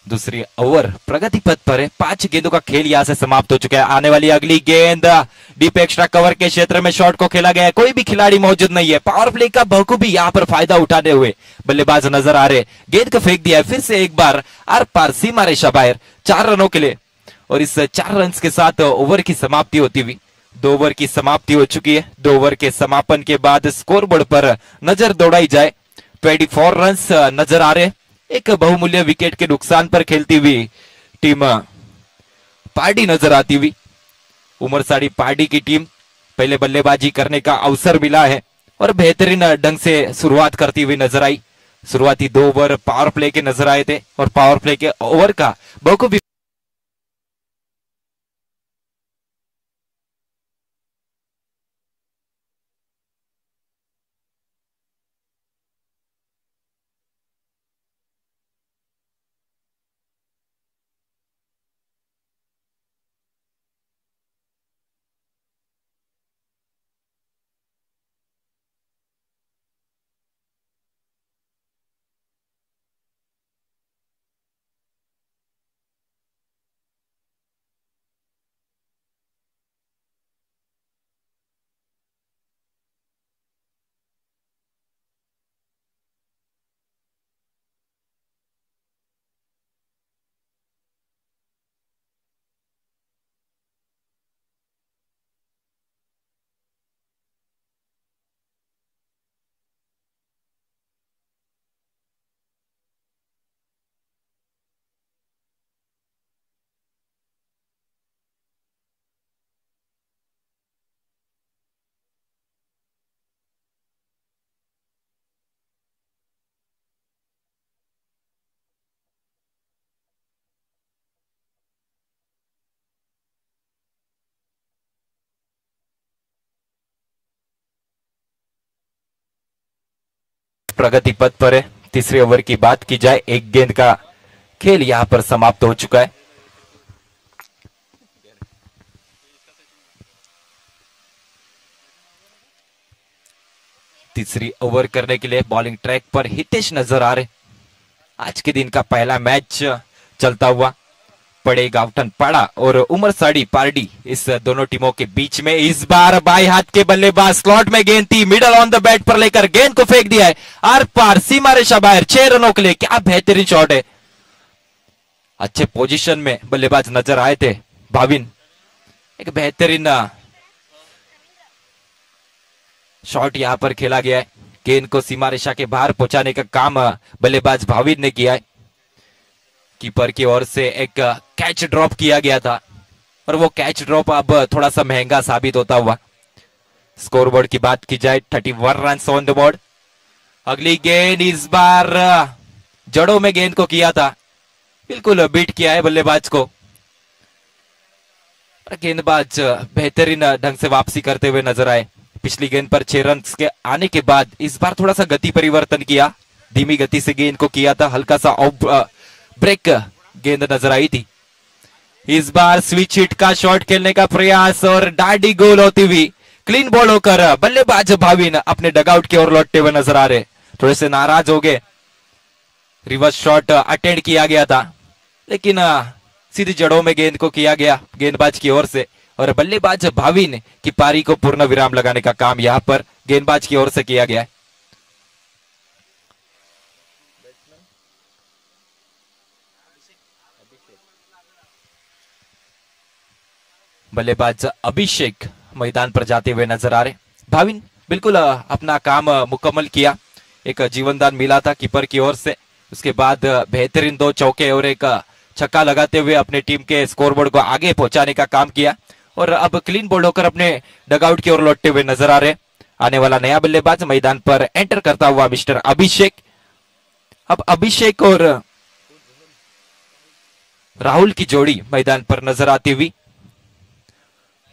दूसरी ओवर प्रगति पथ पर है। 5 गेंदों का खेल यहां से समाप्त हो चुका है। आने वाली अगली गेंद डीप एक्स्ट्रा कवर के क्षेत्र में शॉट को खेला गया है। कोई भी खिलाड़ी मौजूद नहीं है। पावर प्ले का बखूबी यहां पर फायदा उठाने हुए बल्लेबाज नजर आ रहे। गेंद को फेंक दिया है फिर से एक बार आर पार सीमा रेखा बाहर 4 रनों के लिए। और इस 4 रन के साथ ओवर की समाप्ति होती हुई 2 ओवर की समाप्ति हो चुकी है। 2 ओवर के समापन के बाद स्कोरबोर्ड पर नजर दौड़ाई जाए 24 रन नजर आ रहे। एक बहुमूल्य विकेट के नुकसान पर खेलती हुई टीम पार्टी नजर आती हुई उमरसाड़ी पार्टी की टीम पहले बल्लेबाजी करने का अवसर मिला है और बेहतरीन ढंग से शुरुआत करती हुई नजर आई। शुरुआती 2 ओवर पावर प्ले के नजर आए थे और पावर प्ले के ओवर का बखूबी प्रगति पथ पर है। तीसरे ओवर की बात की जाए 1 गेंद का खेल यहां पर समाप्त हो चुका है। तीसरी ओवर करने के लिए बॉलिंग ट्रैक पर हितेश नजर आ रहे। आज के दिन का पहला मैच चलता हुआ पड़े गावटन पाड़ा और उमरसाड़ी पार्टी इस दोनों टीमों के बीच में। इस बार बाई हाथ के बल्लेबाज स्लॉट में गेंद थी मिडल ऑन द बैट पर लेकर गेंद को फेंक दिया है आर पार सीमा रेखा बाहर 6 रनों के लिए। क्या बेहतरीन शॉट है। अच्छे पोजीशन में बल्लेबाज नजर आए थे भाविन। एक बेहतरीन शॉट यहां पर खेला गया है। गेंद को सीमा रेखा के बाहर पहुंचाने का काम बल्लेबाज भाविन ने किया है। कीपर की ओर से एक कैच ड्रॉप किया गया था और वो कैच ड्रॉप अब थोड़ा सा महंगा साबित होता हुआ। स्कोरबोर्ड की बात की जाए 31 रन ऑन द बोर्ड। अगली गेंद इस बार जड़ों में गेंद को किया था। बिल्कुल बीट किया है बल्लेबाज को। गेंदबाज बेहतरीन ढंग से वापसी करते हुए नजर आए। पिछली गेंद पर 6 रन के आने के बाद इस बार थोड़ा सा गति परिवर्तन किया। धीमी गति से गेंद को किया था। हल्का सा ब्रेक गेंद नजर आई थी। इस बार स्विच हिट का शॉट खेलने का प्रयास और डाडी गोल होती हुई क्लीन बॉल होकर बल्लेबाज भाविन अपने डगआउट की ओर लौटते हुए नजर आ रहे। थोड़े से नाराज हो गए। रिवर्स शॉट अटेंड किया गया था लेकिन सीधी जड़ों में गेंद को किया गया गेंदबाज की ओर से और बल्लेबाज भाविन की पारी को पूर्ण विराम लगाने का काम यहां पर गेंदबाज की ओर से किया गया है। बल्लेबाज अभिषेक मैदान पर जाते हुए नजर आ रहे। भाविन बिल्कुल अपना काम मुकम्मल किया। एक जीवनदान मिला था कीपर की ओर से। उसके बाद बेहतरीन 2 चौके और एक छक्का लगाते हुए अपने टीम के स्कोरबोर्ड को आगे पहुंचाने का काम किया और अब क्लीन बोल्ड होकर अपने डगआउट की ओर लौटते हुए नजर आ रहे। आने वाला नया बल्लेबाज मैदान पर एंटर करता हुआ मिस्टर अभिषेक। अब अभिषेक और राहुल की जोड़ी मैदान पर नजर आती हुई।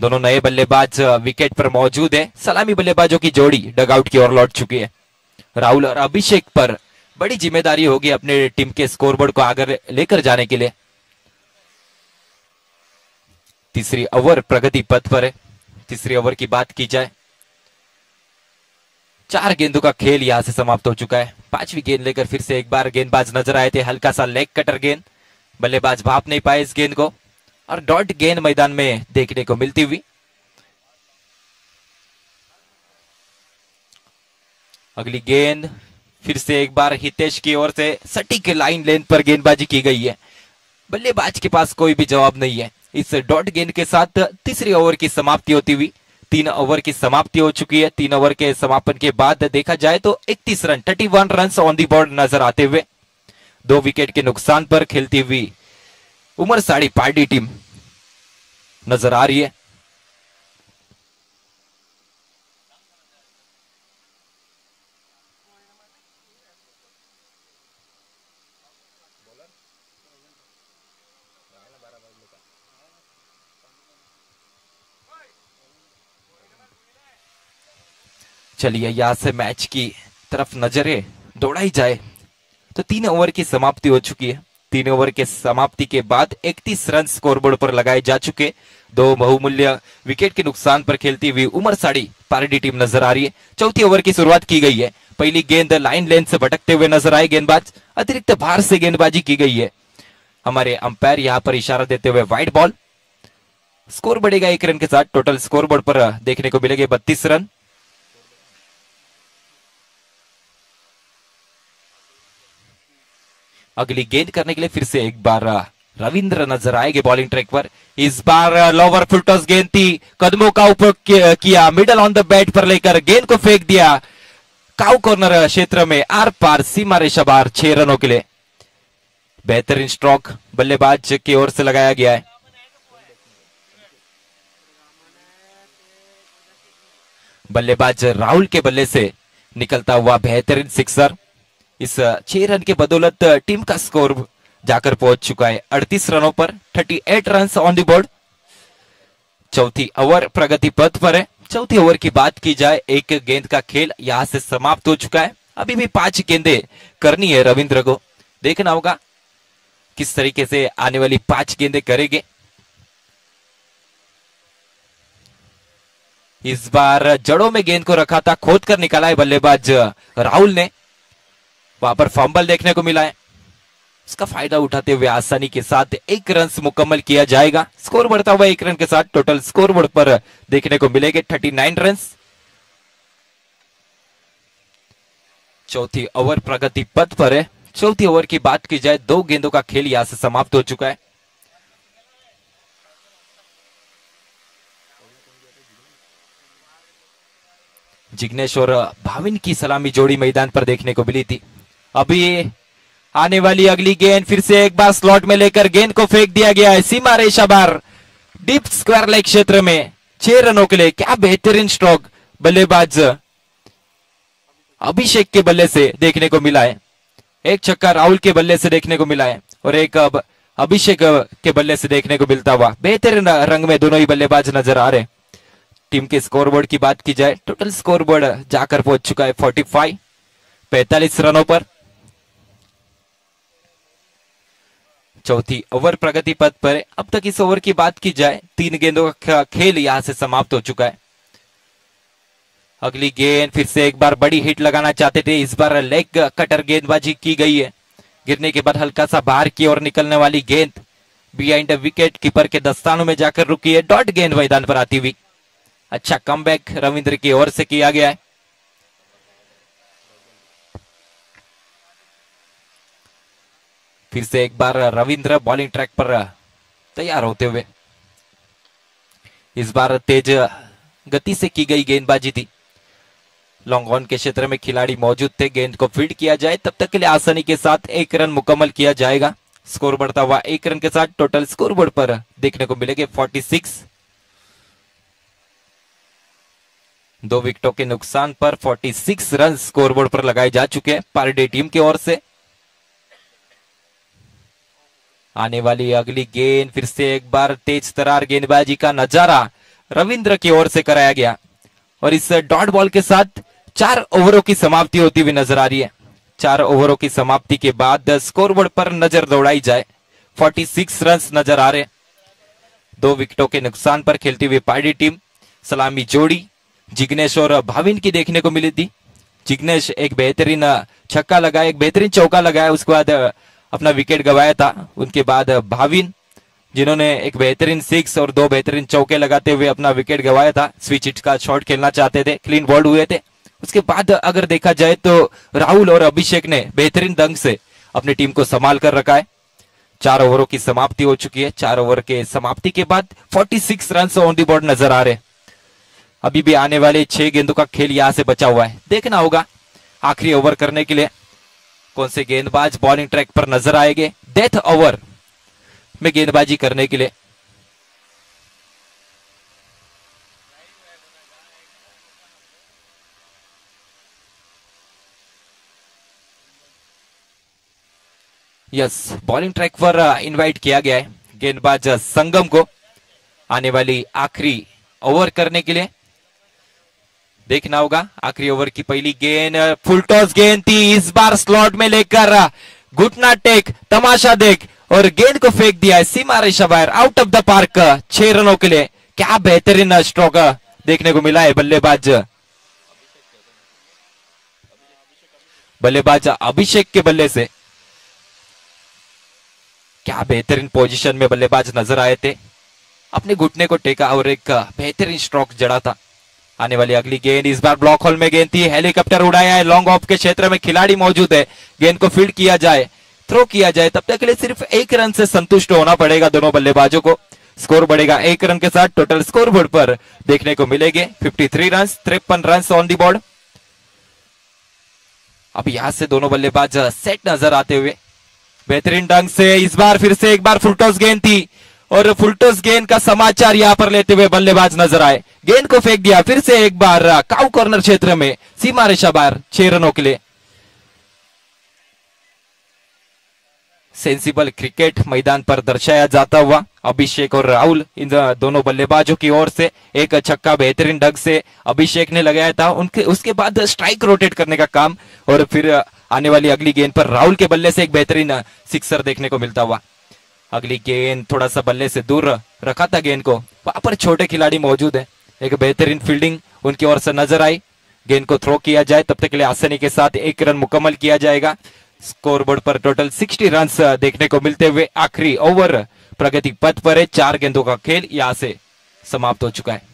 दोनों नए बल्लेबाज विकेट पर मौजूद है। सलामी बल्लेबाजों की जोड़ी डगआउट की ओर लौट चुकी है। राहुल और अभिषेक पर बड़ी जिम्मेदारी होगी अपने टीम के स्कोरबोर्ड को आगे लेकर जाने के लिए। तीसरी ओवर प्रगति पथ पर है। तीसरी ओवर की बात की जाए 4 गेंदों का खेल यहां से समाप्त हो चुका है। 5वीं गेंद लेकर फिर से एक बार गेंदबाज नजर आए थे। हल्का सा लेग कटर गेंद बल्लेबाज भाप नहीं पाए इस गेंद को और डॉट गेंद मैदान में देखने को मिलती हुई। अगली गेंद फिर से एक बार हितेश की ओर से सटीक लाइन लेंथ पर गेंदबाजी की गई है। बल्लेबाज के पास कोई भी जवाब नहीं है। इस डॉट गेंद के साथ तीसरी ओवर की समाप्ति होती हुई 3 ओवर की समाप्ति हो चुकी है। 3 ओवर के समापन के बाद देखा जाए तो 31 run 31 run on the board नजर आते हुए 2 विकेट के नुकसान पर खेलती हुई उमरसाड़ी पार्टी टीम नजर आ रही है। चलिए यहां से मैच की तरफ नजरें दौड़ाई जाए तो 3 ओवर की समाप्ति हो चुकी है। 3 ओवर के समाप्ति के बाद 31 रन स्कोरबोर्ड पर लगाए जा चुके। 2 बहुमूल्य विकेट के नुकसान पर खेलती हुई उमरसाड़ी पार्टी टीम नजर आ रही है। चौथी ओवर की शुरुआत की गई है। पहली गेंद लाइन लेंथ से भटकते हुए नजर आए गेंदबाज। अतिरिक्त भार से गेंदबाजी की गई है। हमारे अंपायर यहां पर इशारा देते हुए वाइड बॉल। स्कोर बढ़ेगा 1 रन के साथ। टोटल स्कोरबोर्ड पर देखने को मिलेंगे 32 रन। अगली गेंद करने के लिए फिर से एक बार रविंद्र नजर आएंगे बॉलिंग ट्रैक पर। इस बार लोअर फुल टॉस गेंद थी। कदमों का उपयोग किया। मिडल ऑन द बैट पर लेकर गेंद को फेंक दिया काउ कॉर्नर क्षेत्र में आर पार सीमा रेखा बाहर 6 रनों के लिए। बेहतरीन स्ट्रोक बल्लेबाज की ओर से लगाया गया है। बल्लेबाज राहुल के बल्ले से निकलता हुआ बेहतरीन सिक्सर। इस 6 रन के बदौलत टीम का स्कोर जाकर पहुंच चुका है 38 रनों पर। 38 रन ऑन द बोर्ड। चौथी ओवर प्रगति पथ पर है। चौथी ओवर की बात की जाए, एक गेंद का खेल यहां से समाप्त हो चुका है। अभी भी 5 गेंदें करनी है रविंद्र को। देखना होगा किस तरीके से आने वाली 5 गेंदें करेंगे। इस बार जड़ों में गेंद को रखा था, खोद कर निकाला है बल्लेबाज राहुल ने। वहां पर फंबल देखने को मिला है। इसका फायदा उठाते हुए आसानी के साथ 1 रन मुकम्मल किया जाएगा। स्कोर बढ़ता हुआ 1 रन के साथ। टोटल स्कोरबोर्ड पर देखने को मिलेंगे 39 रन। चौथी ओवर प्रगति पथ पर है। चौथी ओवर की बात की जाए, 2 गेंदों का खेल यहां से समाप्त हो चुका है। जिग्नेश और भाविन की सलामी जोड़ी मैदान पर देखने को मिली थी। अभी आने वाली अगली गेंद फिर से एक बार स्लॉट में लेकर गेंद को फेंक दिया गया है सीमा रेखा बाहर डीप स्क्वायर लेग क्षेत्र में 6 रनों के लिए। क्या बेहतरीन स्ट्रोक बल्लेबाज अभिषेक के बल्ले से देखने को मिला है। एक छक्का राहुल के बल्ले से देखने को मिला है और एक अब अभिषेक के बल्ले से देखने को मिलता हुआ। बेहतरीन रंग में दोनों ही बल्लेबाज नजर आ रहे। टीम के स्कोरबोर्ड की बात की जाए, टोटल स्कोरबोर्ड जाकर पहुंच चुका है 45 रनों पर। चौथी ओवर प्रगति पथ पर। अब तक इस ओवर की बात की जाए, 3 गेंदों का खेल यहां से समाप्त हो चुका है। अगली गेंद फिर से एक बार बड़ी हिट लगाना चाहते थे। इस बार लेग कटर गेंदबाजी की गई है। गिरने के बाद हल्का सा बाहर की ओर निकलने वाली गेंद बिहाइंड विकेट कीपर के दस्तानों में जाकर रुकी है। डॉट गेंद मैदान पर आती हुई। अच्छा कमबैक रविंद्र की ओर से किया गया है। फिर से एक बार रविंद्र बॉलिंग ट्रैक पर तैयार होते हुए। इस बार तेज गति से की गई गेंदबाजी थी। लॉन्ग ऑन के क्षेत्र में खिलाड़ी मौजूद थे। गेंद को फील्ड किया जाए तब तक के लिए आसानी के साथ 1 रन मुकम्मल किया जाएगा। स्कोर बढ़ता हुआ 1 रन के साथ। टोटल स्कोरबोर्ड पर देखने को मिलेंगे 46। 2 विकेटों के नुकसान पर 46 रन स्कोरबोर्ड पर लगाए जा चुके हैं पार्टी टीम की ओर से। आने वाली अगली गेंद फिर से एक बार तेज तरार गेंदबाजी का नजारा रविंद्र की ओर से कराया गया और इस डॉट बॉल के साथ 4 ओवरों की समाप्ति होती हुई नजर आ रही है। 4 ओवरों की समाप्ति के बाद स्कोरबोर्ड पर नजर दौड़ाई जाए, 46 रन नजर आ रहे। 2 विकेटों के नुकसान पर खेलती हुई पार्टी टीम। सलामी जोड़ी जिग्नेश और भाविन की देखने को मिली थी। जिग्नेश एक बेहतरीन छक्का लगाया, एक बेहतरीन चौका लगाया। उसके बाद अपना विकेट गंवाया था। उनके बाद भाविन, जिन्होंने एक बेहतरीन सिक्स और दो बेहतरीन चौके लगाते हुए अपना विकेट गंवाया था। स्विच हिट का शॉट खेलना चाहते थे, क्लीन बॉल्ड हुए थे। उसके बाद अगर देखा जाए तो राहुल और अभिषेक ने बेहतरीन ढंग से अपनी टीम को संभाल कर रखा है। 4 ओवरों की समाप्ति हो चुकी है। 4 ओवर के समाप्ति के बाद 46 रन ऑन दी बोर्ड नजर आ रहे। अभी भी आने वाले 6 गेंदों का खेल यहां से बचा हुआ है। देखना होगा आखिरी ओवर करने के लिए कौन से गेंदबाज बॉलिंग ट्रैक पर नजर आएंगे डेथ ओवर में गेंदबाजी करने के लिए। यस, बॉलिंग ट्रैक पर इनवाइट किया गया है गेंदबाज संगम को आने वाली आखिरी ओवर करने के लिए। देखना होगा आखिरी ओवर की पहली गेंद, फुल टॉस गेंद थी, इस बार स्लॉट में लेकर घुटना टेक, तमाशा देख और गेंद को फेंक दिया है सीमा रेखा बाहर, आउट ऑफ द पार्क। 6 रनों के लिए क्या बेहतरीन स्ट्रोक देखने को मिला है बल्लेबाज अभिषेक के बल्ले से। क्या बेहतरीन पोजीशन में बल्लेबाज नजर आए थे, अपने घुटने को टेका और एक बेहतरीन स्ट्रोक जड़ा था। आने वाली अगली गेंद, इस बार ब्लॉक होल में गेंद थी, हेलीकॉप्टर उड़ाया है, लॉन्ग ऑफ के क्षेत्र में खिलाड़ी मौजूद है, गेंद को फील्ड किया जाए, थ्रो किया जाए, तब तक के लिए सिर्फ 1 रन से संतुष्ट होना पड़ेगा दोनों बल्लेबाजों को। स्कोर बढ़ेगा 1 रन के साथ। टोटल स्कोर बोर्ड पर देखने को मिलेंगे 53 run, 53 run on the board. अब यहां से दोनों बल्लेबाज सेट नजर आते हुए बेहतरीन ढंग से, इस बार फिर से एक बार फुलटॉस गेंद थी और फुलटॉस गेंद का समाचार यहां पर लेते हुए बल्लेबाज नजर आए, गेंद को फेंक दिया फिर से एक बार काउ कॉर्नर क्षेत्र में, सीमा रेखा बाहर। 6 रनों के लिए सेंसिबल क्रिकेट मैदान पर दर्शाया जाता हुआ अभिषेक और राहुल, इन दोनों बल्लेबाजों की ओर से एक छक्का बेहतरीन ढंग से अभिषेक ने लगाया था। उनके उसके बाद स्ट्राइक रोटेट करने का काम और फिर आने वाली अगली गेंद पर राहुल के बल्ले से एक बेहतरीन सिक्सर देखने को मिलता हुआ। अगली गेंद थोड़ा सा बल्ले से दूर रखा था गेंद को, वहां पर छोटे खिलाड़ी मौजूद है, एक बेहतरीन फील्डिंग उनकी ओर से नजर आई। गेंद को थ्रो किया जाए, तब तक के लिए आसानी के साथ 1 रन मुकम्मल किया जाएगा। स्कोरबोर्ड पर टोटल 60 रन देखने को मिलते हुए आखिरी ओवर प्रगति पथ पर है। 4 गेंदों का खेल यहां से समाप्त हो चुका है।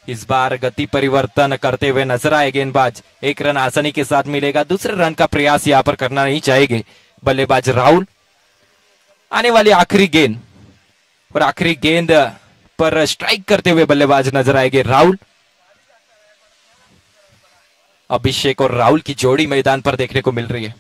इस बार गति परिवर्तन करते हुए नजर आए गेंदबाज, 1 रन आसानी के साथ मिलेगा, दूसरे रन का प्रयास यहां पर करना नहीं चाहेंगे बल्लेबाज राहुल। आने वाली आखिरी गेंद और आखिरी गेंद पर स्ट्राइक करते हुए बल्लेबाज नजर आएंगे राहुल। अभिषेक और राहुल की जोड़ी मैदान पर देखने को मिल रही है।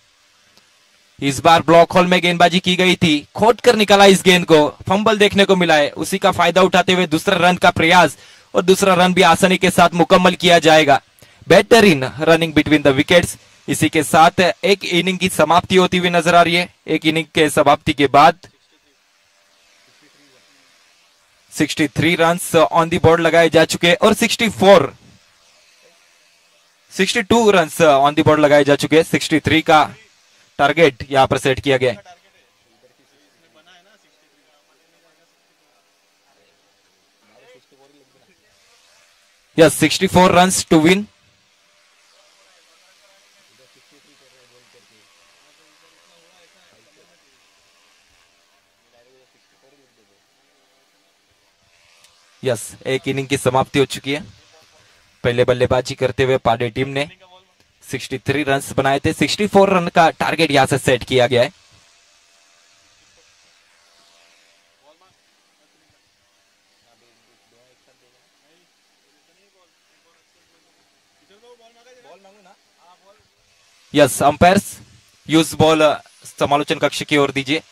इस बार ब्लॉक होल में गेंदबाजी की गई थी, खोद कर निकाला इस गेंद को, फंबल देखने को मिला है, उसी का फायदा उठाते हुए दूसरा रन का प्रयास और दूसरा रन भी आसानी के साथ मुकम्मल किया जाएगा। बेहतरीन रनिंग बिटवीन द विकेट्स। इसी के साथ एक इनिंग की समाप्ति होती हुई नजर आ रही है। एक इनिंग के समाप्ति के बाद 63 रन ऑन दी बोर्ड लगाए जा चुके हैं और 62 रन ऑन दी बोर्ड लगाए जा चुके हैं। 63 का टारगेट यहां पर सेट किया गया है। Yes, 64 runs to win. Yes, एक इनिंग की समाप्ति हो चुकी है। पहले बल्लेबाजी करते हुए पांडे टीम ने 63 रन्स बनाए थे। 64 रन का टारगेट यहां से सेट किया गया है। यस, अंपायर्स यूज बॉल समालोचन कक्ष की ओर दीजिए।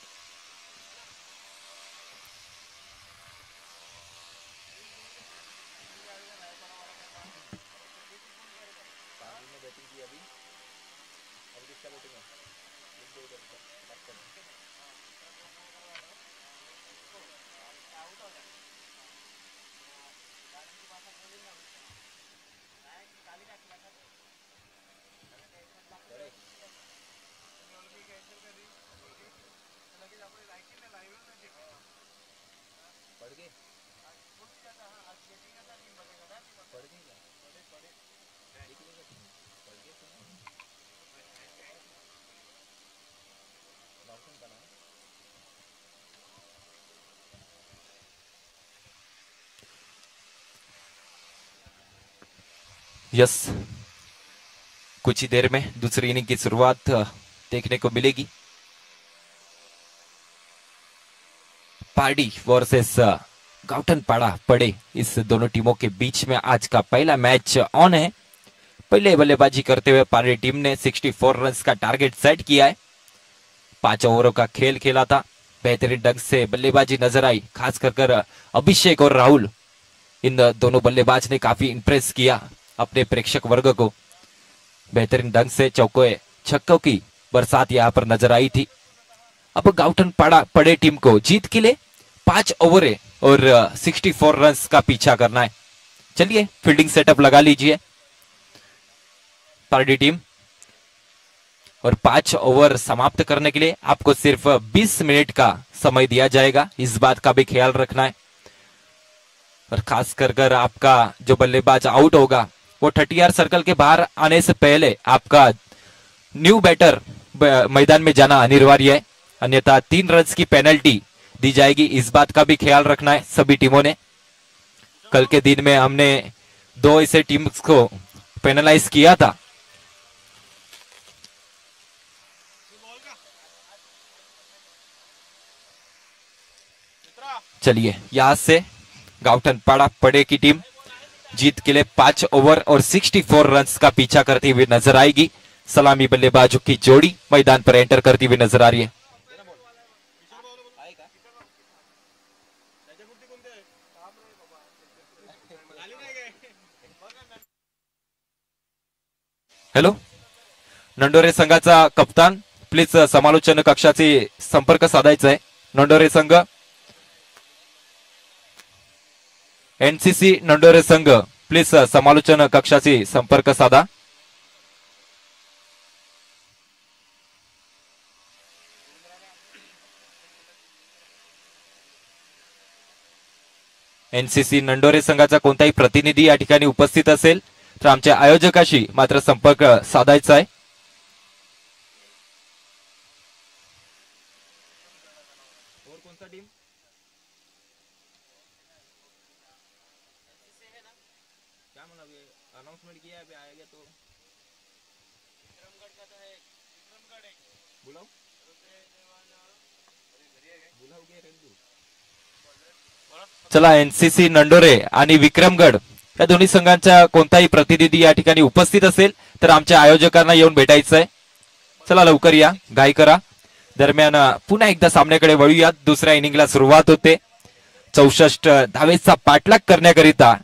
यस, कुछ ही देर में दूसरी इनिंग की शुरुआत देखने को मिलेगी। पार्डी वर्सेस गाउटनपाड़ा पड़े, इस दोनों टीमों के बीच में आज का पहला मैच ऑन है। पहले बल्लेबाजी करते हुए पार्डी टीम ने 64 रन्स का टारगेट सेट किया है। 5 ओवरों का खेल खेला था, बेहतरीन ढंग से बल्लेबाजी नजर आई, खास कर अभिषेक और राहुल, इन दोनों बल्लेबाज ने काफी इंप्रेस किया अपने प्रेक्षक वर्ग को। बेहतरीन ढंग से चौकों छक्कों की बरसात यहां पर नजर आई थी। अब गाउटनपाड़ा पड़े टीम को जीत के लिए 5 ओवर और 64 रन्स का पीछा करना है। चलिए फील्डिंग सेटअप लगा लीजिए पार्टी टीम, और 5 ओवर समाप्त करने के लिए आपको सिर्फ 20 मिनट का समय दिया जाएगा, इस बात का भी ख्याल रखना है। और खास कर आपका जो बल्लेबाज आउट होगा वो 30 सर्कल के बाहर आने से पहले आपका न्यू बैटर मैदान में जाना अनिवार्य है, अन्यथा 3 रन्स की पेनल्टी दी जाएगी, इस बात का भी ख्याल रखना है सभी टीमों ने। कल के दिन में हमने 2 ऐसे टीम्स को पेनलाइज किया था। चलिए यहां से गाउटनपाड़ा पड़े की टीम जीत के लिए 5 ओवर और 64 रन्स का पीछा करती हुई नजर आएगी। सलामी बल्लेबाजों की जोड़ी मैदान पर एंटर करती हुई नजर आ रही है। हॅलो, नंडोरे संघाचा कप्तान प्लीज समालोचन कक्षाची संपर्क साधायचा आहे। नंडोरे संघ, एनसीसी नंडोरे संघ प्लीज समालोचन कक्षाची संपर्क साधा। एनसीसी नंडोरे संघाचा कोणताही प्रतिनिधी या ठिकाणी उपस्थित असेल तर आमच्या आयोजकाशी मात्र संपर्क साधायचा आहे। चला, एनसीसी नंडोरे आणि विक्रमगड या दोन्ही संघांचा कोणताही प्रतिनिधी या ठिकाणी उपस्थित असेल तर आमच्या आयोजकांना येऊन भेटायचं आहे। चला लवकर या, घाई करा। दरम्यान पुन्हा एकदा सामन्याकडे वळूयात। दुसऱ्या इनिंगला सुरुवात होते। 64 धावेचा पाठलाग करण्याकरिता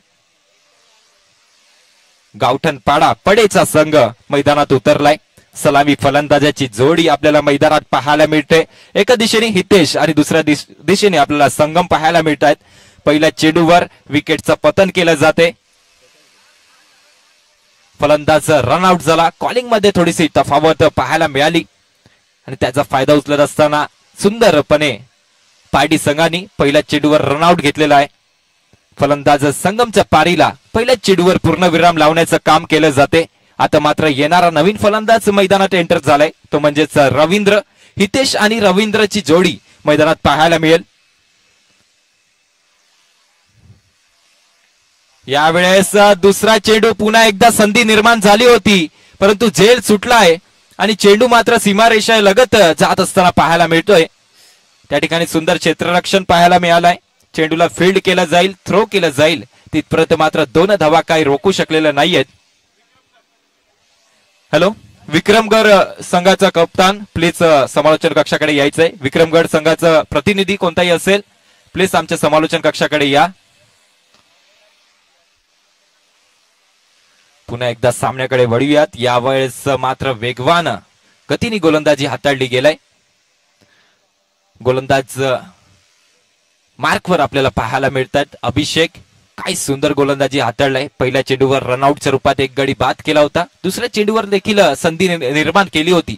गावठणपाडा पडेचा संघ मैदानात उतरलाय। सलामी फलंदाजाची जोडी आपल्याला मैदानात पाहायला मिळते। एका दिशेने हितेश आणि दुसऱ्या दिशेने आपल्याला संगम पाहायला मिळतात। पहिल्या चेंडूवर विकेटचं पतन केलं जाते। फलंदाज रनआउट झाला। कॉलिंग मध्ये थोडीशी तफावत पाहायला मिळाली आणि त्याचा फायदा उचलत असताना सुंदरपणे पार्टी संघाने पहिल्या चेंडूवर रनआउट घेतलेला आहे। फलंदाज संगमच्या पारीला पहिल्या चेंडूवर पूर्णविराम लावण्याचं काम केलं जाते। आता मात्र येणारा नवीन फलंदाज मैदानात एंटर झालाय, तो म्हणजेच रवींद्र। हितेश आणि रवींद्रची जोडी मैदानात पाहायला मिळेल। यावेळेस दुसरा चेंडू, पुन्हा एकदा संधी निर्माण झाली होती परंतु झेल सुटलाय आणि चेंडू मात्र सीमारेषा लगत जात असताना पाहायला मिळतोय। त्या ठिकाणी सुंदर क्षेत्ररक्षण पाहायला मिळालंय। चेंडूला फील्ड केलं जाईल, थ्रो केलं जाईल, तिथपर्यंत मात्र 2 धावा काही रोखू शकलेल्या नाहीयेत। हॅलो, विक्रमगड संघाचा कप्तान प्लीज समालोचन कक्षाकडे यायचंय। विक्रमगड संघाचा प्रतिनिधी कोणताही असेल प्लीज आमच्या समालोचन कक्षाकडे या। पुन्हा एकदा सामन्याकडे वळूयात। यावेळेस मात्र वेगवान गतीने गोलंदाजी हाताळली गेलाय। गोलंदाज मार्कवर आपल्याला पाहायला मिळतात। अभिषेक काय सुंदर गोलंदाजी हाताळलाय। पहिल्या चेंडूवर रनआउटच्या रूपात एक गडी बाद केला होता। दुसऱ्या चेंडूवर देखील संधी निर्माण केली होती।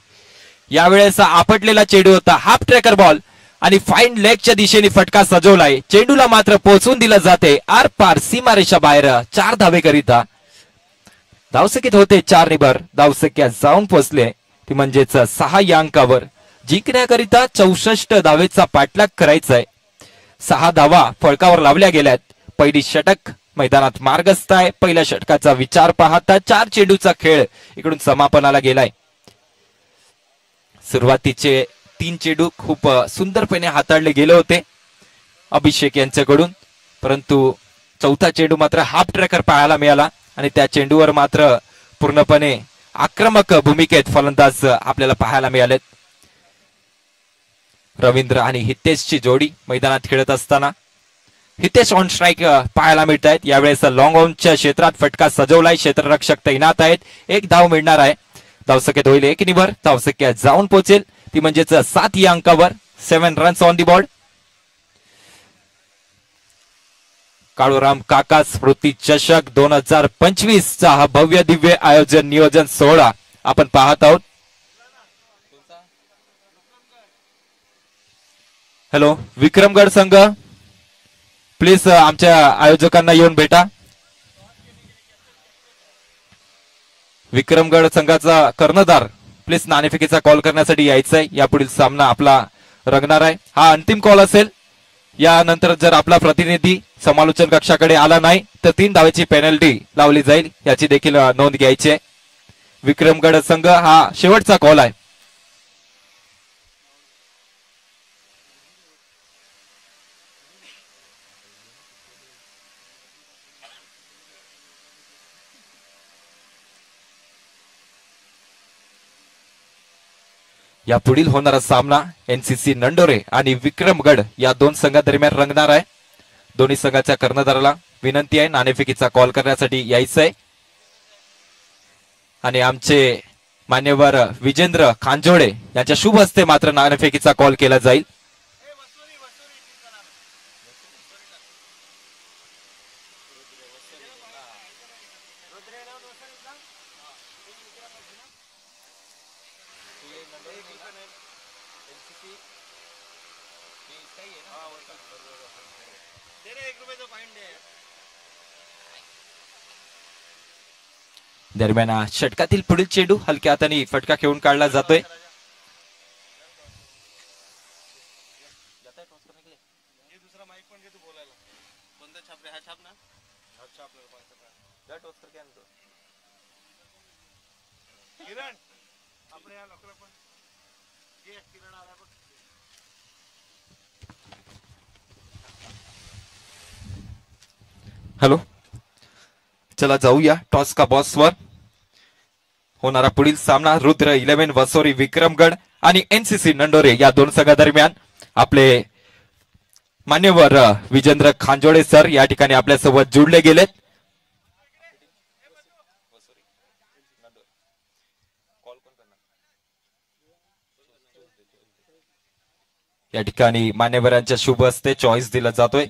यावेळेस आपटलेला चेंडू होता, हाफ ट्रॅकर बॉल आणि फाईन लेगच्या दिशेने फटका सजवलाय। चेंडूला मात्र पोहोचवून दिलं जाते आर पार सीमारेषा बाहेर। 4 धावेकरिता धावसंख्येत होते 4 निबर, धावसंख्या जाऊन पोहोचले ती म्हणजेच 6 या अंकावर। जिंकण्याकरिता 64 धावेचा पाठलाग करायचा आहे। 6 धावा फळकावर लावल्या गेल्यात। पहिली षटक मैदानात मार्गस्थ आहे. पहिल्या षटकाचा विचार पाहता 4 चेंडूचा खेळ इकडून समापनाला गेलाय. सुरुवातीचे 3 चेंडू खूप सुंदरपणे हाताळले गेले होते अभिषेक यांच्याकडून, परंतु चौथा चेंडू मात्र हाफ ट्रॅकर पाहायला मिळाला आणि त्या चेंडूवर मात्र पूर्णपणे आक्रमक भूमिकेत फलंदाज आपल्याला पाहायला मिळालेत. रवींद्र आणि हितेशची जोडी मैदानात खेळत असताना हितेश ऑन स्ट्राईक पाहायला मिळत आहेत. यावेळेस लॉंग ऑनच्या क्षेत्रात फटका सजवलाय. क्षेत्ररक्षक तैनात आहेत. 1 धाव मिळणार आहे. धावसंख्येत होईल 1 निभर. धावसंख्या जाऊन पोहोचेल ती म्हणजेच 7 या अंकावर. 7 runs on the board. Kaluram काका स्मृती चषक 2025 चा हा भव्य दिव्य आयोजन नियोजन सोहळा आपण पाहत आहोत. हॅलो, विक्रमगड संघ प्लीज आमच्या आयोजकांना येऊन भेटा. विक्रमगड संघाचा कर्णधार प्लीज नाणेफेकीचा कॉल करण्यासाठी यायचा आहे. यापुढील सामना आपला रंगणार आहे. हा अंतिम कॉल असेल. यानंतर जर आपला प्रतिनिधी समालोचन कक्षाकडे आला नाही तर 3 धावेची पेनल्टी लावली जाईल. याची देखील नोंद घ्यायची आहे. विक्रमगड संघ हा शेवटचा कॉल आहे. या पुढील होणारा सामना एनसीसी नंडोरे आणि विक्रमगड या 2 संघांदरम्यान रंगणार आहे. दोन्ही संघाच्या कर्णधाराला विनंती आहे नाणेफेकीचा कॉल करण्यासाठी यायचं आहे आणि आमचे मान्यवर विजेंद्र खांजोडे यांच्या शुभ हस्ते मात्र नाणेफेकीचा कॉल केला जाईल. दरम्यान षटकातील पुढील चेंडू हलक्या हाताने फटका खेळून काढला जातोय. हॅलो, चला जाऊया टॉस का बॉस वर. होणारा पुढील सामना रुद्र 11 वसोरी विक्रमगड आणि एनसीसी नंडोरे या 2 संघांदरम्यान. आपले मान्यवर विजेंद्र खांजोडे सर या ठिकाणी आपल्यासोबत जुळले गेलेत. या ठिकाणी मान्यवरांच्या शुभ हस्ते चॉईस दिला जातोय.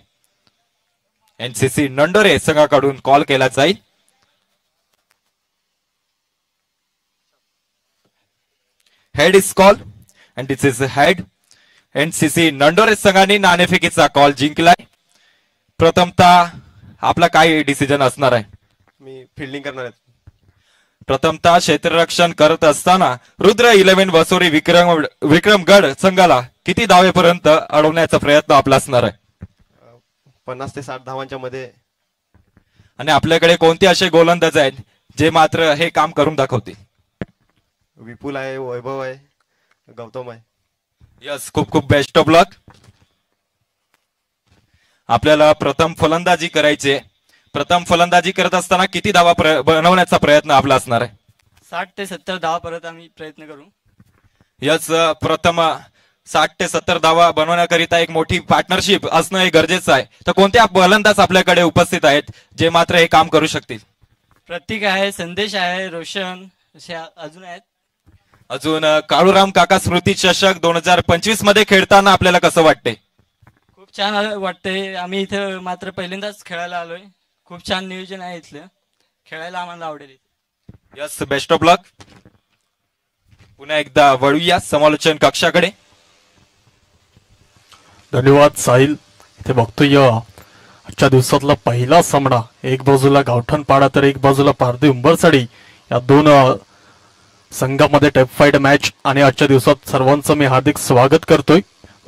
एनसीसी नंडोरे संघाकडून कॉल केला जाईल. Head is call and this is head. NCC Nandore संघाने नाणेफेकीचा कॉल जिंकलाय. प्रथमतः आपला काय डिसिजन असणार आहे? मी फिल्डिंग करणार आहे. प्रथमतः क्षेत्ररक्षण करत असताना रुद्र 11 वसोरी विक्रमगड संघाला किती धावेपर्यंत अडवण्याचा प्रयत्न आपला असणार आहे? 50 ते 60 धावांच्या मध्ये. आणि आपल्याकडे कोणते असे गोलंदाज आहेत जे मात्र हे काम करून दाखवतील? विपुल आहे, वैभव आहे, गौतम आहे. यस, खूप खूप बेस्ट ऑफ लक. आपल्याला प्रथम फलंदाजी करायची. प्रथम फलंदाजी करत असताना किती धावा बनवण्याचा प्रयत्न आपला असणार आहे? 60 ते 70 धावा परत आम्ही प्रयत्न करू. यस, प्रथम 60 ते 70 धावा बनवण्याकरिता एक मोठी पार्टनरशिप असणं हे गरजेचं आहे. तर कोणत्या फलंदाज आपल्याकडे उपस्थित आहेत जे मात्र हे काम करू शकतील? प्रतीक आहे, संदेश आहे, रोशन असे अजून आहेत. अजून काळूराम काका स्मृती चषक 2025 मध्ये खेळताना आपल्याला कसं वाटते? खूप छान वाटते. आम्ही इथे मात्र पहिल्यांदाच खेळायला आलोय. खूप छान नियोजन आहे इथलं. खेळायला आम्हाला आवडेल. Yes, best of luck. पुन्हा एकदा वळूया समालोचन कक्षाकडे. धन्यवाद साहिल. इथे बघतोय आजच्या दिवसातला पहिला सामना. एक बाजूला गावठणपाडा तर एक बाजूला पारधी उंबरसाडी या 2 संघामध्ये टॅप फाईट मॅच. आणि आजच्या दिवसात सर्वांचं मी हार्दिक स्वागत करतोय.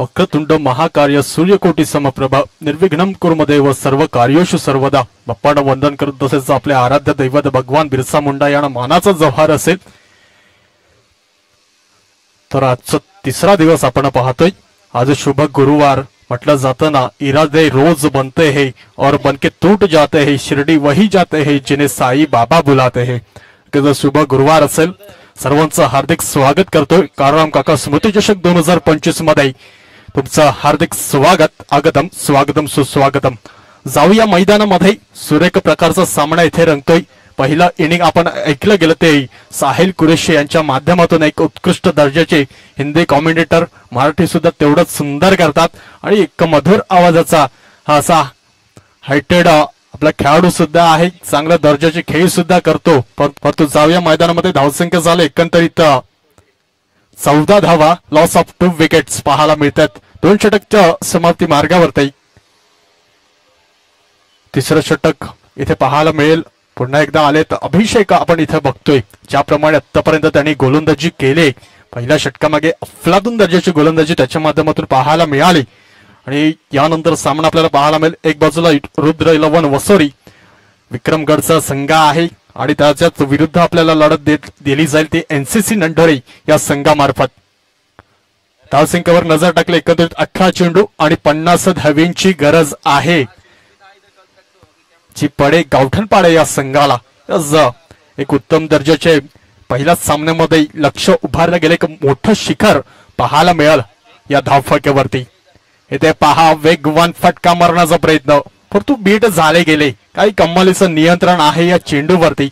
वक्रतुंड महाकार्य सूर्यकोटी समप्रभा निर्विघ्नं कुर्मदेव सर्व कार्योषु सर्वदा बाप्पांना वंदन करत तसेच आपले आराध्य दैवत भगवान बिरसा मुंडा यांना मानाचा जव्हार असेल तर आजचा तिसरा दिवस आपण पाहतोय। आज शुभ गुरुवार म्हटलं जातं ना, इरादे रोज बनते हैं और बनके टूट जाते हैं, शिरडी वही जाते हैं जिन्हें साई बाबा बुलाते हैं। शुभ गुरुवार असेल, सर्वांचं हार्दिक स्वागत करतोय काळराम काका स्मृती चषक 2025 मध्ये तुमचं हार्दिक स्वागत, आगतम स्वागतम सुस्वागतम। जाऊया मैदानामध्ये, सुरेख प्रकारचा सामना इथे रंगतोय। पहिला इनिंग आपण ऐकलं गेलं ते साहिल कुरेशी यांच्या माध्यमातून एक उत्कृष्ट दर्जाचे हिंदी कॉमेंटेटर, मराठी सुद्धा तेवढंच सुंदर करतात आणि एक मधुर आवाजाचा हा असा हायटेड आपला खेळाडू सुद्धा आहे, चांगल्या दर्जाचे खेळ सुद्धा करतो। परंतु जाऊया मैदानामध्ये धावसंख्या झाले एकंदरीत 14 धावा, लॉस ऑफ 2 विकेट्स पाहायला मिळतात। 2 षटकच्या समाप्ती मार्गावरती तिसरं षटक इथे पाहायला मिळेल। पुन्हा एकदा आले तर अभिषेक आपण इथे बघतोय, ज्याप्रमाणे आतापर्यंत त्यांनी गोलंदाजी केले, पहिल्या षटकामागे अफलातून दर्जाची गोलंदाजी त्याच्या माध्यमातून पाहायला मिळाली आणि यानंतर सामना आपल्याला पाहायला मिळेल। एक बाजूला रुद्र 11 वसोरी विक्रमगडचा संघ आहे आणि त्याच्याच विरुद्ध आपल्याला लढत दिली जाईल ती एनसीसी नंढोरे या संघामार्फत। धावसंख्येवर नजर टाकली, एकंदरीत 18 चेंडू आणि 50 धावींची गरज आहे, जी पडे गावठणपाडे या संघाला। एक उत्तम दर्जाचे पहिल्याच सामन्यामध्ये लक्ष उभारलं गेले, एक मोठं शिखर पाहायला मिळाल या धावफलकावरती। इथे पहा वेगवान फटका मारण्याचा प्रयत्न, परंतु बीट झाले गेले, काही कमालीचं नियंत्रण आहे या चेंडूवरती।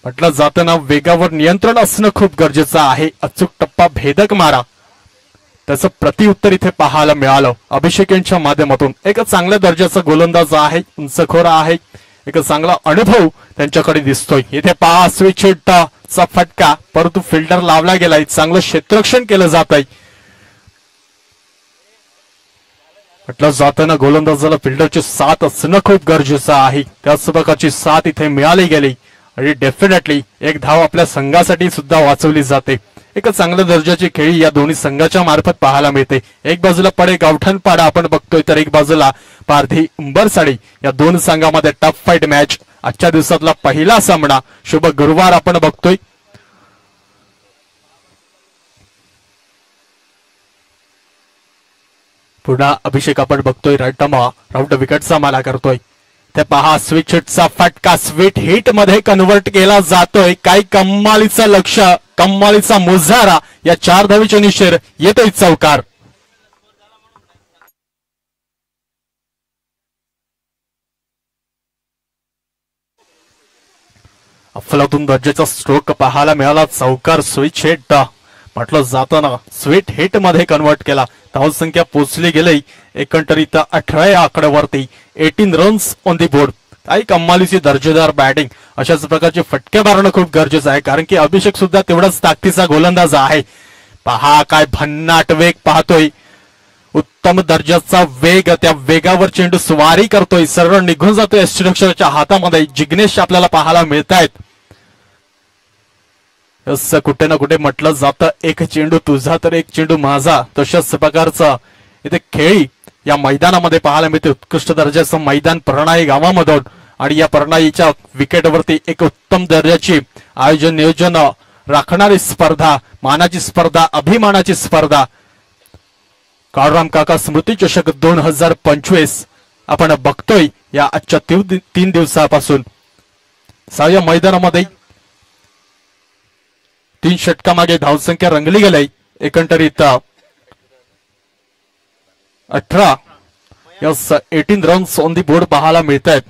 म्हटलं जातं ना, वेगावर नियंत्रण असणं खूप गरजेचं आहे, अचूक टप्पा भेदक मारा, त्याचं प्रतिउत्तर इथे पाहायला मिळालं अभिषेक यांच्या माध्यमातून। एक चांगल्या दर्जाचा गोलंदाज आहे, उंचखोर आहे, एक चांगला अनुभव त्यांच्याकडे दिसतोय। इथे पहा स्विच हिटचा फटका, परंतु फिल्डर लावला गेलाय, चांगलं क्षेत्ररक्षण केलं जात आहे। म्हटलं जाताना गोलंदाजाला फिल्डरची साथ असणं खूप गरजेचं आहे, त्याच प्रकारची साथ इथे मिळाली गेली आणि डेफिनेटली एक धाव आपल्या संघासाठी सुद्धा वाचवली जाते। एक चांगल्या दर्जाची खेळी या दोन्ही संघाच्या मार्फत पाहायला मिळते। एक बाजूला पडे गावठणपाडा आपण बघतोय, तर एक बाजूला पारधी उंबरसाडी, या दोन संघामध्ये टफ फाईट मॅच, आजच्या दिवसातला पहिला सामना शुभ गुरुवार आपण बघतोय। पुन्हा अभिषेक आपण बघतोय, राऊंड विकेटचा मारा करतोय। ते पहा स्विच हिटचा फटका स्वीट हिट मध्ये कन्वर्ट केला जातोय, काय कमालीचं लक्ष, कमालीचा मुजारा, या 4 धावीच्या निशेर येतोय चौकार। अफलातून दर्जाचा स्ट्रोक पाहायला मिळाला, चौकार स्विच हिट म्हटलं जातं ना, स्वीट हिट मध्ये कन्वर्ट केला। धावसंख्या पोहोचली गेली एकंदरीत 18 आकड्यावरती, 18 रन्स ऑन दी बोर्ड। काही कमालीची दर्जेदार बॅटिंग, अशाच प्रकारचे फटके मारणं खूप गरजेचं आहे, कारण की अभिषेक सुद्धा तेवढाच ताकदीचा गोलंदाज आहे। पहा काय भन्नाट वेग पाहतोय, उत्तम दर्जाचा वेग, त्या वेगावर चेंडू स्वारी करतोय, सरळ निघून जातोय यष्टीरक्षकाच्या हातामध्ये। जिग्नेश आपल्याला पाहायला मिळतायत। कुठे ना कुठे म्हटलं जातं, एक चेंडू तुझा तर एक चेंडू माझा, तशाच प्रकारचा इथे खेळी या मैदानामध्ये पाहायला मिळते। उत्कृष्ट दर्जाचं मैदान परणाई गावामधून, आणि या परणाईच्या विकेटवरती एक उत्तम दर्जाची आयोजन नियोजन राखणारी स्पर्धा, मानाची स्पर्धा, अभिमानाची स्पर्धा, काळराम काका स्मृती चषक 2025 आपण बघतोय या आजच्या 3 दिवसापासून। सहाव्या मैदानामध्ये 3 षटकामागे धावसंख्या रंगली गेली, एकंदरीत 18 18 रन्स ऑन दी बोर्ड पाहायला मिळत आहेत।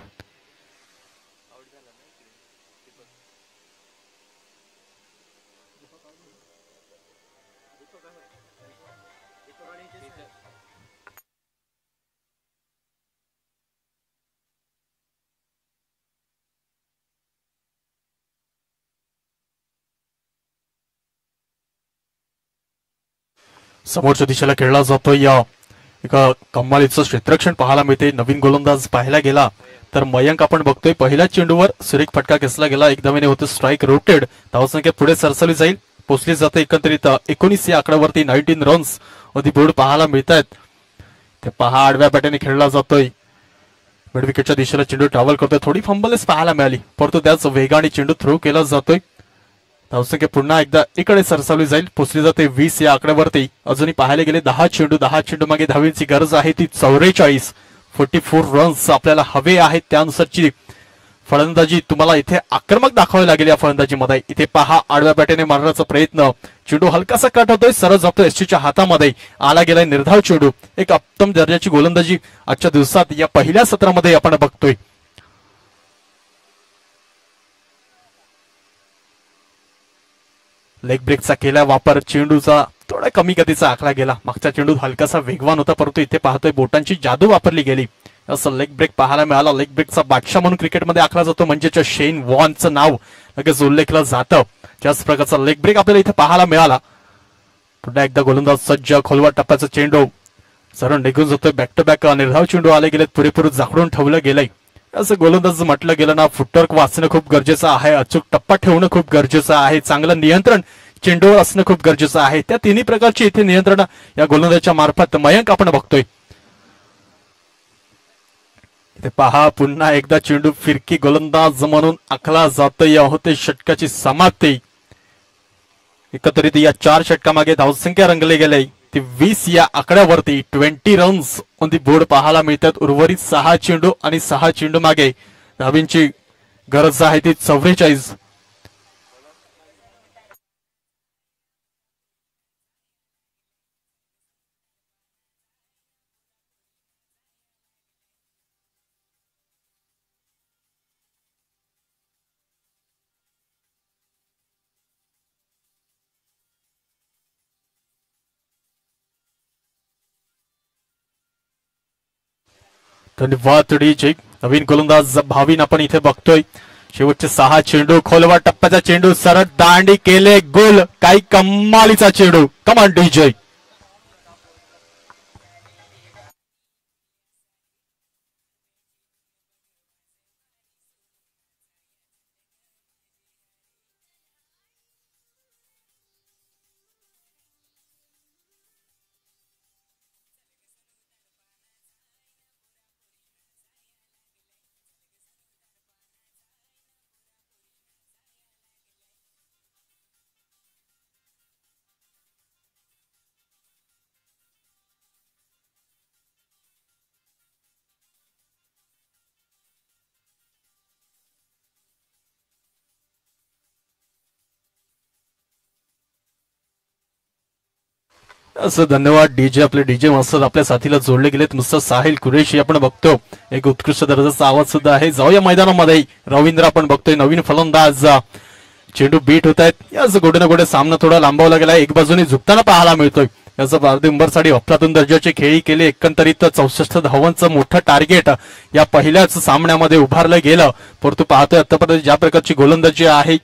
समोरच्या दिशेला खेळला जातोय, या एका कमालीचं क्षेत्ररक्षण पाहायला मिळते। नवीन गोलंदाज पाहायला गेला तर मयंक आपण बघतोय, पहिल्या चेंडूवर सुरेख फटका खेचला गेला, एक धावेने होते स्ट्राइक रोटेड, धावसंख्या पुढे सरसली जाईल। पोचली जाते. एकंदरीत 19 या आकड्यावरती 19 रन्स मध्ये बोर्ड पाहायला मिळत आहेत. ते पहा आडव्या बॅटने खेळला जातोय. मिड विकेटच्या दिशेला चेंडू ट्रॅव्हल करतोय. थोडी फंबलच पाहायला मिळाली, परंतु त्याच वेगाने चेंडू थ्रो केला जातोय. धावसंख्या पुन्हा एकदा इकडे सरसावली जाईल. पोचली जाते 20 या आकड्यावरती. अजूनही पाहायला गेले 10 चेंडू मागे धावींची गरज आहे ती 44. 44 रन्स आपल्याला हवे आहेत. त्यानुसारची फलंदाजी तुम्हाला इथे आक्रमक दाखवावी लागेल. या फलंदाजीमध्ये इथे पहा आडव्या बॅटेने मारण्याचा प्रयत्न. चेंडू हलकासा कट होतोय, सरळ जातोय एसटीच्या हातामध्ये. आला गेलाय निर्धाव चेंडू. एक उत्तम दर्जाची गोलंदाजी आजच्या दिवसात या पहिल्या सत्रामध्ये आपण बघतोय. लेग ब्रेकचा केला वापर. चेंडूचा थोडा कमी गतीचा आखला गेला. मागचा चेंडू हलकासा वेगवान होता, परंतु इथे पाहतोय बोटांची जादू वापरली गेली. असं लेग ब्रेक पाहायला मिळाला. लेग ब्रेकचा बादशाह म्हणून क्रिकेटमध्ये आखला जातो, म्हणजेच शेन वॉनचं नाव लगेच उल्लेखलं जातं. त्याच प्रकारचा लेग ब्रेक आपल्याला इथे पाहायला मिळाला. पुन्हा एकदा गोलंदाज सज्ज. खोलवा टप्प्याचा चेंडू सरळ निघून जातोय. बॅक टू बॅक निर्धाव चेंडू आले गेलेत, पुरेपूर जाखडून ठेवलं गेलंय. असं गोलंदाज म्हटलं गेलं ना, फुटवर्क वाचणं खूप गरजेचं आहे. अचूक टप्पा ठेवणं खूप गरजेचं आहे. चांगलं नियंत्रण चेंडूवर असणं खूप गरजेचं आहे. त्या तिन्ही प्रकारची इथे नियंत्रण या गोलंदाजाच्या मार्फत मयंक आपण बघतोय. इथे पहा पुन्हा एकदा चेंडू फिरकी गोलंदाज म्हणून आखला जातोय. या होते षटकाची समाप्ती. एकत्रित या 4 षटकामागे धावसंख्या रंगले गेले ती 20 या आकड्यावरती. 20 रन्स ऑन दी बोर्ड पाहायला मिळतात. उर्वरित 6 चेंडू आणि 6 चेंडू मागे धावींची गरज आहे ती 44. धन्यवाद डीजे. नवीन गोलंदाज भावीन आपण इथे बघतोय. शेवटचे 6 चेंडू. खोलवा टप्प्याचा चेंडू सरळ दांडी केले गोल. काही कमालीचा चेंडू. कमान डीजे. असं धन्यवाद डीजे. आपले डीजे मास्टर आपल्या साथीला जोडले गेलेत. नुसतं साहिल कुरेशी आपण बघतो. एक उत्कृष्ट दर्जाचा आवाज सुद्धा आहे. जाऊया मैदानामध्ये. रवींद्र आपण बघतोय. नवीन फलंदाज. चेंडू बीट होत आहेत. याच गोडे ना गोडे सामना थोडा लांबवला गेला. एक बाजूने झुकताना पाहायला मिळतोय. याचं पारदिंबरसाठी अफलातून दर्जाची खेळी केली. एकंदरीत 64 धावांचं मोठं टार्गेट या पहिल्याच सामन्यामध्ये उभारलं गेलं. परंतु पाहतोय आतापर्यंत ज्या प्रकारची गोलंदाजी आहे.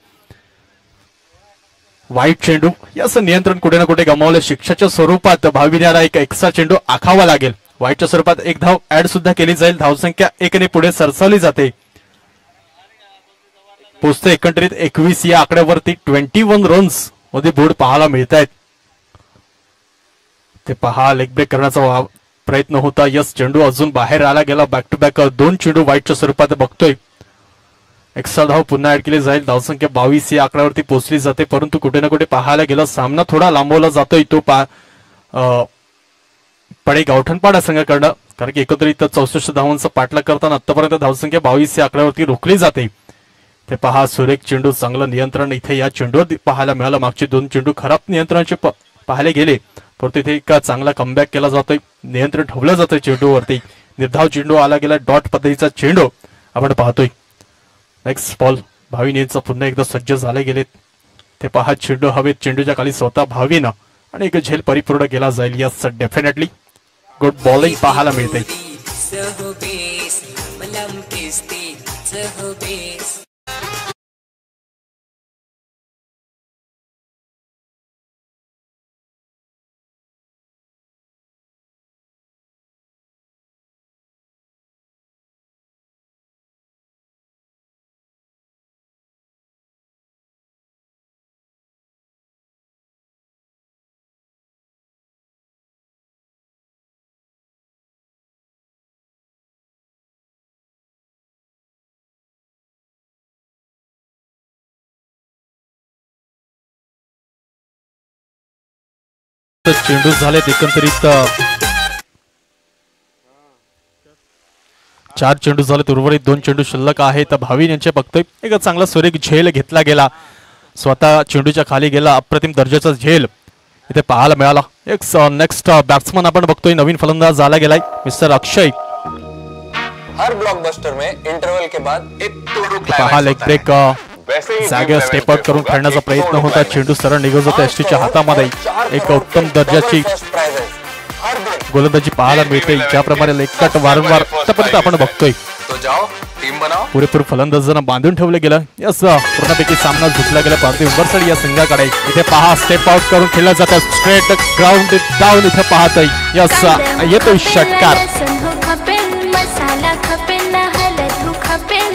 वाईट चेंडू याचं नियंत्रण कुठे ना कुठे गमावलं. शिक्षाच्या स्वरूपात भाविण्याला एक एक्स्ट्रा चेंडू आखावा लागेल. वाईटच्या स्वरूपात एक धाव ऍड सुद्धा केली जाईल. धावसंख्या 1 ने पुढे सरसावली जाते. पोचते एकंदरीत 21 या आकड्यावरती. 21 रन्स मध्ये बोर्ड पाहायला मिळत आहेत. ते पहा लेग ब्रेक करण्याचा प्रयत्न होता. यस चेंडू अजून बाहेर आला गेला. बॅक टू बॅक 2 चेंडू वाईटच्या स्वरूपात बघतोय. एक्स्ट्रा धाव पुन्हा ऍड केली जाईल. धावसंख्या 22 या आकड्यावरती पोहोचली जाते. परंतु कुठे ना कुठे पाहायला गेला सामना थोडा लांबवला जातोय. तो पडे गावठणपाडा संघाकडनं, कारण की एकत्रित 64 धावांचा पाठलाग करताना आतापर्यंत धावसंख्या 22 या आकड्यावरती रोखली जाते. ते पहा सुरेख चेंडू. चांगलं नियंत्रण इथे या चेंडूवर पाहायला मिळालं. मागचे 2 चेंडू खराब नियंत्रणाचे पाहिले गेले, परंतु इथे एक चांगला कमबॅक केला जातोय. नियंत्रण ठेवलं जातंय चेंडूवरती. निर्धाव चेंडू आला गेला. डॉट पद्धतीचा चेंडू आपण पाहतोय. Next ball. भाविन यांचं पुन्हा एकदा सज्ज झाले गेलेत. ते पहा चेंडू हवेत. चेंडूच्या खाली स्वतः भाविन आणि एक झेल परिपूर्ण केला जाईल. यस डेफिनेटली गुड बॉलिंग पाहायला मिळते. चेंडू झालेत एकंदरीत 4 चेंडू झालेत, उर्वरित 2 चेंडू शिल्लक आहेत. भाविन यांचे बघतोय एक चांगला सुरेख झेल घेतला गेला, स्वतः चेंडूच्या खाली गेला, अप्रतिम दर्जाचा झेल इथे पाहायला मिळाला. एक नेक्स्ट बॅट्समन आपण बघतोय, नवीन फलंदाज आला गेलाय मिस्टर अक्षय. हर ब्लॉकबस्टर में इंटरवल के बाद एक पहा लेग ब्रेक जागेवर स्टेप आउट करून खेळण्याचा प्रयत्न होता. चेंडू सरळ निघत होता एसटीच्या हातामध्ये. एक उत्तम दर्जाची गोलंदाजी पाहायला मिळते, ज्याप्रमाणे लेग कट वारंवार आतापर्यंत आपण बघतोय. तो जाओ टीम बनाओ. पुरेपूर फलंदाजांना बांधून ठेवलं गेलं. यस, पूर्णपैकी सामना झुकला गेला पार्थिव उंबरसडी या संघाकडे. इथे पहा स्टेप आउट करून खेळलं जातं, स्ट्रेट ग्राउंड डाऊन इथे पाहतोय. यस, येतोय षटकार.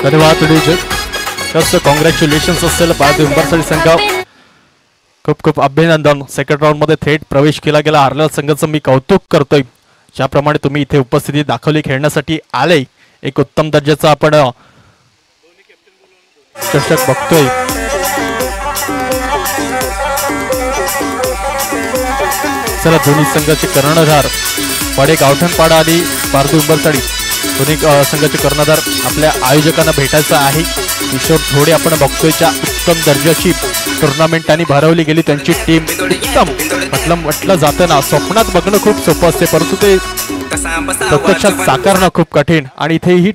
धन्यवाद कॉंग्रॅच्युलेशन असेल पार्थिव उंबरसडी संघ. खूप खूप अभिनंदन. सेकंड राऊंड मध्ये थेट प्रवेश केला गेला. हारलेल्या संघाचं मी कौतुक करतोय, ज्याप्रमाणे तुम्ही इथे उपस्थिती दाखवली, खेळण्यासाठी आले. एक उत्तम दर्जाचा आपण चषक बघतोय. चला, दोन्ही संघाचे कर्णधार पाडे गावठणपाडा आणि पारधी उंबरसाडी दोन्ही संघाचे कर्णधार आपल्या आयोजकांना भेटायचं आहे. किशोर थोडे आपण बघतोय, ज्या उत्तम दर्जाची टुर्नामेंटांनी भरवली गेली त्यांची टीम. उत्तम म्हटलं जातं ना, स्वप्नात बघणं खूप सोपं असते, परंतु ते प्रत्यक्षात साकारणं खूप कठीण. आणि इथे ही